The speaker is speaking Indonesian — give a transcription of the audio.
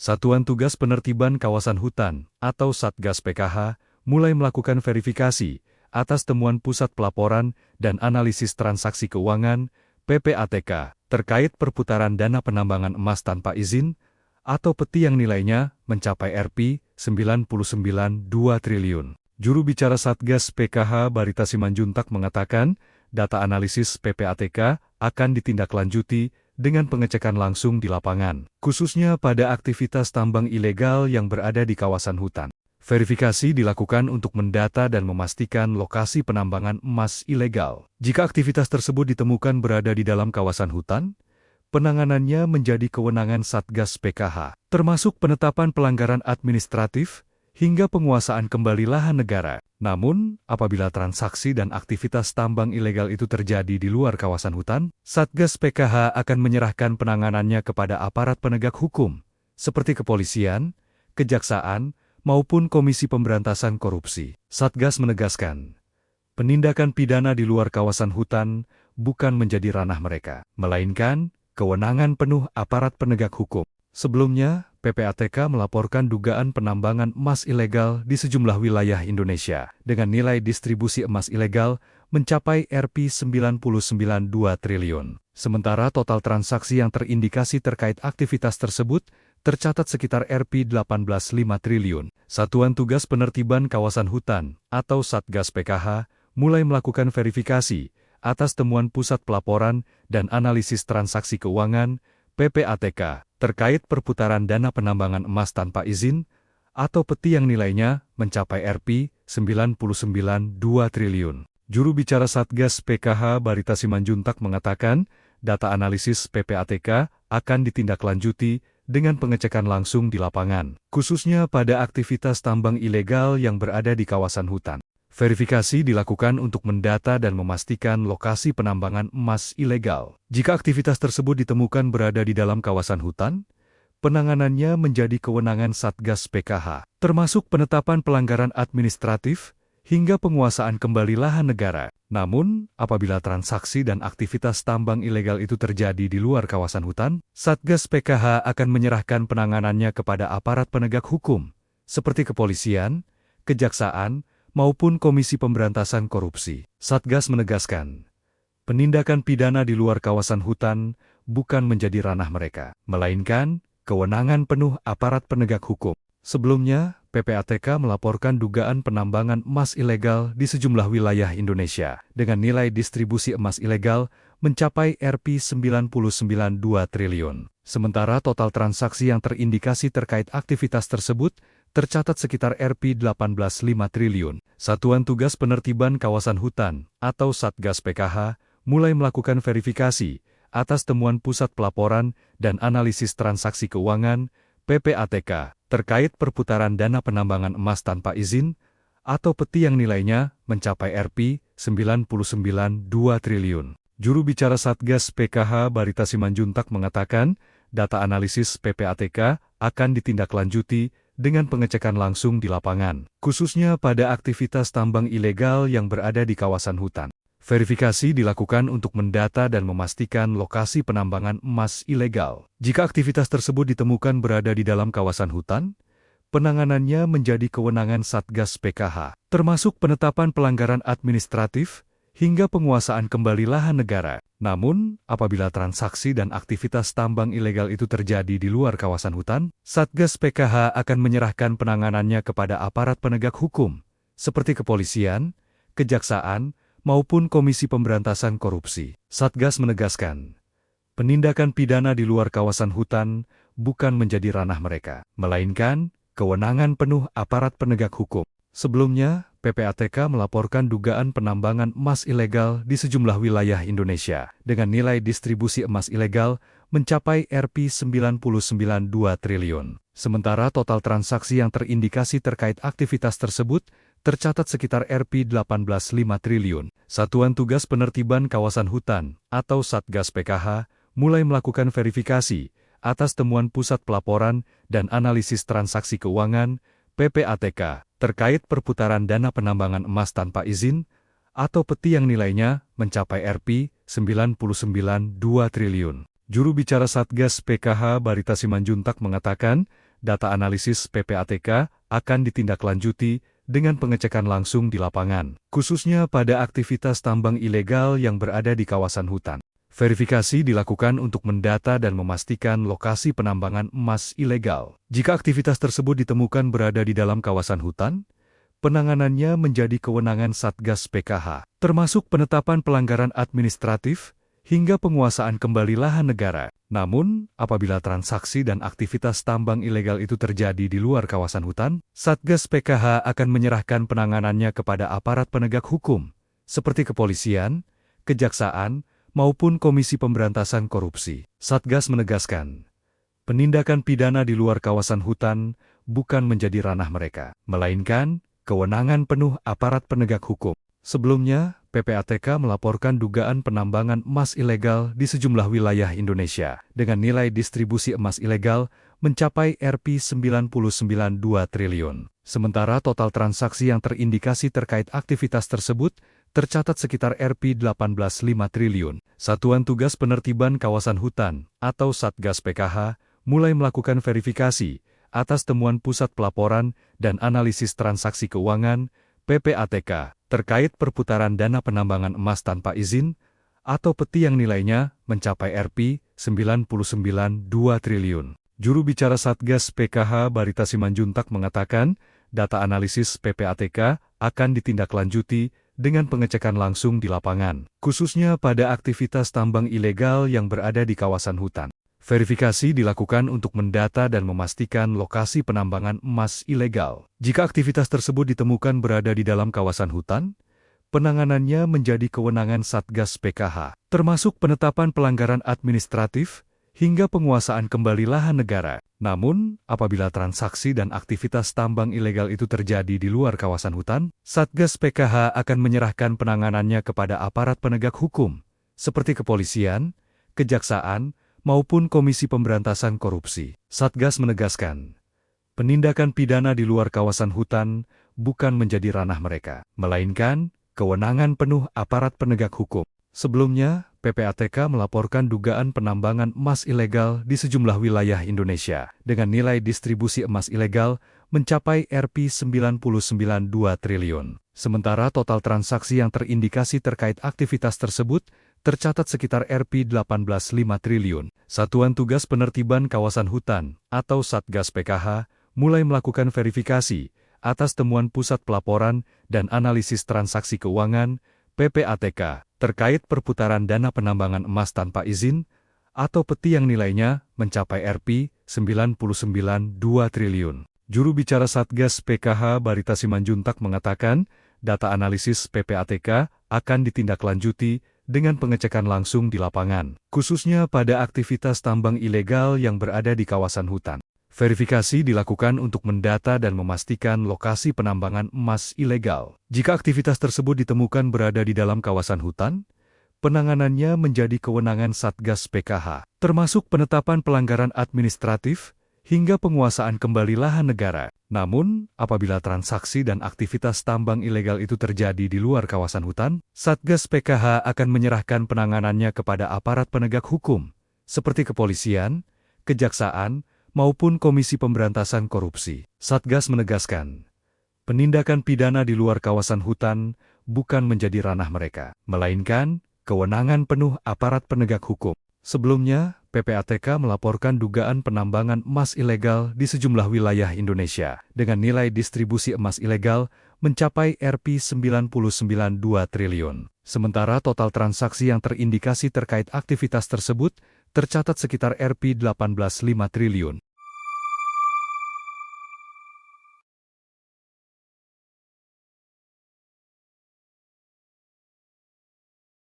Satuan Tugas Penertiban Kawasan Hutan atau Satgas PKH mulai melakukan verifikasi atas temuan Pusat Pelaporan dan Analisis Transaksi Keuangan (PPATK) terkait perputaran dana penambangan emas tanpa izin atau peti yang nilainya mencapai Rp99,2 triliun. Juru bicara Satgas PKH Barita Simanjuntak mengatakan, data analisis PPATK akan ditindaklanjuti dengan pengecekan langsung di lapangan, khususnya pada aktivitas tambang ilegal yang berada di kawasan hutan. Verifikasi dilakukan untuk mendata dan memastikan lokasi penambangan emas ilegal. Jika aktivitas tersebut ditemukan berada di dalam kawasan hutan, penanganannya menjadi kewenangan Satgas PKH, termasuk penetapan pelanggaran administratif hingga penguasaan kembali lahan negara. Namun, apabila transaksi dan aktivitas tambang ilegal itu terjadi di luar kawasan hutan, Satgas PKH akan menyerahkan penanganannya kepada aparat penegak hukum, seperti kepolisian, kejaksaan, maupun Komisi Pemberantasan Korupsi. Satgas menegaskan, penindakan pidana di luar kawasan hutan bukan menjadi ranah mereka, melainkan kewenangan penuh aparat penegak hukum. Sebelumnya, PPATK melaporkan dugaan penambangan emas ilegal di sejumlah wilayah Indonesia dengan nilai distribusi emas ilegal mencapai Rp99,2 triliun. Sementara total transaksi yang terindikasi terkait aktivitas tersebut tercatat sekitar Rp18,5 triliun. Satuan Tugas Penertiban Kawasan Hutan atau Satgas PKH mulai melakukan verifikasi atas temuan Pusat Pelaporan dan Analisis Transaksi Keuangan (PPATK) terkait perputaran dana penambangan emas tanpa izin atau peti yang nilainya mencapai Rp99,2 triliun. Juru bicara Satgas PKH Barita Simanjuntak mengatakan, data analisis PPATK akan ditindaklanjuti dengan pengecekan langsung di lapangan, khususnya pada aktivitas tambang ilegal yang berada di kawasan hutan. Verifikasi dilakukan untuk mendata dan memastikan lokasi penambangan emas ilegal. Jika aktivitas tersebut ditemukan berada di dalam kawasan hutan, penanganannya menjadi kewenangan Satgas PKH, termasuk penetapan pelanggaran administratif hingga penguasaan kembali lahan negara. Namun, apabila transaksi dan aktivitas tambang ilegal itu terjadi di luar kawasan hutan, Satgas PKH akan menyerahkan penanganannya kepada aparat penegak hukum, seperti kepolisian, kejaksaan, maupun Komisi Pemberantasan Korupsi. Satgas menegaskan, penindakan pidana di luar kawasan hutan bukan menjadi ranah mereka, melainkan kewenangan penuh aparat penegak hukum. Sebelumnya, PPATK melaporkan dugaan penambangan emas ilegal di sejumlah wilayah Indonesia dengan nilai distribusi emas ilegal mencapai Rp99,2 triliun. Sementara total transaksi yang terindikasi terkait aktivitas tersebut tercatat sekitar Rp18,5 triliun. Satuan Tugas Penertiban Kawasan Hutan atau Satgas PKH mulai melakukan verifikasi atas temuan Pusat Pelaporan dan Analisis Transaksi Keuangan (PPATK) terkait perputaran dana penambangan emas tanpa izin atau peti yang nilainya mencapai Rp99,2 triliun. Juru bicara Satgas PKH Barita Simanjuntak mengatakan, data analisis PPATK akan ditindaklanjuti dengan pengecekan langsung di lapangan, khususnya pada aktivitas tambang ilegal yang berada di kawasan hutan. Verifikasi dilakukan untuk mendata dan memastikan lokasi penambangan emas ilegal. Jika aktivitas tersebut ditemukan berada di dalam kawasan hutan, penanganannya menjadi kewenangan Satgas PKH, termasuk penetapan pelanggaran administratif hingga penguasaan kembali lahan negara. Namun, apabila transaksi dan aktivitas tambang ilegal itu terjadi di luar kawasan hutan, Satgas PKH akan menyerahkan penanganannya kepada aparat penegak hukum, seperti kepolisian, kejaksaan, maupun Komisi Pemberantasan Korupsi. Satgas menegaskan, penindakan pidana di luar kawasan hutan bukan menjadi ranah mereka, melainkan kewenangan penuh aparat penegak hukum. Sebelumnya, PPATK melaporkan dugaan penambangan emas ilegal di sejumlah wilayah Indonesia dengan nilai distribusi emas ilegal mencapai Rp99,2 triliun. Sementara total transaksi yang terindikasi terkait aktivitas tersebut tercatat sekitar Rp18,5 triliun. Satuan Tugas Penertiban Kawasan Hutan atau Satgas PKH mulai melakukan verifikasi atas temuan Pusat Pelaporan dan Analisis Transaksi Keuangan (PPATK) terkait perputaran dana penambangan emas tanpa izin atau peti yang nilainya mencapai Rp99,2 triliun. Juru bicara Satgas PKH Barita Simanjuntak mengatakan, data analisis PPATK akan ditindaklanjuti dengan pengecekan langsung di lapangan, khususnya pada aktivitas tambang ilegal yang berada di kawasan hutan. Verifikasi dilakukan untuk mendata dan memastikan lokasi penambangan emas ilegal. Jika aktivitas tersebut ditemukan berada di dalam kawasan hutan, penanganannya menjadi kewenangan Satgas PKH, termasuk penetapan pelanggaran administratif hingga penguasaan kembali lahan negara. Namun, apabila transaksi dan aktivitas tambang ilegal itu terjadi di luar kawasan hutan, Satgas PKH akan menyerahkan penanganannya kepada aparat penegak hukum, seperti kepolisian, kejaksaan, maupun Komisi Pemberantasan Korupsi. Satgas menegaskan, penindakan pidana di luar kawasan hutan bukan menjadi ranah mereka, melainkan kewenangan penuh aparat penegak hukum. Sebelumnya, PPATK melaporkan dugaan penambangan emas ilegal di sejumlah wilayah Indonesia dengan nilai distribusi emas ilegal mencapai Rp99,2 triliun. Sementara total transaksi yang terindikasi terkait aktivitas tersebut tercatat sekitar Rp18,5 triliun. Satuan Tugas Penertiban Kawasan Hutan atau Satgas PKH mulai melakukan verifikasi atas temuan Pusat Pelaporan dan Analisis Transaksi Keuangan (PPATK) terkait perputaran dana penambangan emas tanpa izin atau peti yang nilainya mencapai Rp99,2 triliun. Juru bicara Satgas PKH Barita Simanjuntak mengatakan, data analisis PPATK akan ditindaklanjuti dengan pengecekan langsung di lapangan, khususnya pada aktivitas tambang ilegal yang berada di kawasan hutan. Verifikasi dilakukan untuk mendata dan memastikan lokasi penambangan emas ilegal. Jika aktivitas tersebut ditemukan berada di dalam kawasan hutan, penanganannya menjadi kewenangan Satgas PKH, termasuk penetapan pelanggaran administratif hingga penguasaan kembali lahan negara. Namun, apabila transaksi dan aktivitas tambang ilegal itu terjadi di luar kawasan hutan, Satgas PKH akan menyerahkan penanganannya kepada aparat penegak hukum, seperti kepolisian, kejaksaan, maupun Komisi Pemberantasan Korupsi. Satgas menegaskan, penindakan pidana di luar kawasan hutan bukan menjadi ranah mereka, melainkan kewenangan penuh aparat penegak hukum. Sebelumnya, PPATK melaporkan dugaan penambangan emas ilegal di sejumlah wilayah Indonesia dengan nilai distribusi emas ilegal mencapai Rp99,2 triliun. Sementara total transaksi yang terindikasi terkait aktivitas tersebut tercatat sekitar Rp18,5 triliun. Satuan Tugas Penertiban Kawasan Hutan atau Satgas PKH mulai melakukan verifikasi atas temuan Pusat Pelaporan dan Analisis Transaksi Keuangan (PPATK) terkait perputaran dana penambangan emas tanpa izin atau peti yang nilainya mencapai Rp99,2 triliun. Juru bicara Satgas PKH Barita Simanjuntak mengatakan, data analisis PPATK akan ditindaklanjuti dengan pengecekan langsung di lapangan, khususnya pada aktivitas tambang ilegal yang berada di kawasan hutan. Verifikasi dilakukan untuk mendata dan memastikan lokasi penambangan emas ilegal. Jika aktivitas tersebut ditemukan berada di dalam kawasan hutan, penanganannya menjadi kewenangan Satgas PKH, termasuk penetapan pelanggaran administratif hingga penguasaan kembali lahan negara. Namun, apabila transaksi dan aktivitas tambang ilegal itu terjadi di luar kawasan hutan, Satgas PKH akan menyerahkan penanganannya kepada aparat penegak hukum, seperti kepolisian, kejaksaan, maupun Komisi Pemberantasan Korupsi. Satgas menegaskan, penindakan pidana di luar kawasan hutan bukan menjadi ranah mereka, melainkan kewenangan penuh aparat penegak hukum. Sebelumnya, PPATK melaporkan dugaan penambangan emas ilegal di sejumlah wilayah Indonesia dengan nilai distribusi emas ilegal mencapai Rp99,2 triliun. Sementara total transaksi yang terindikasi terkait aktivitas tersebut tercatat sekitar Rp18,5 triliun.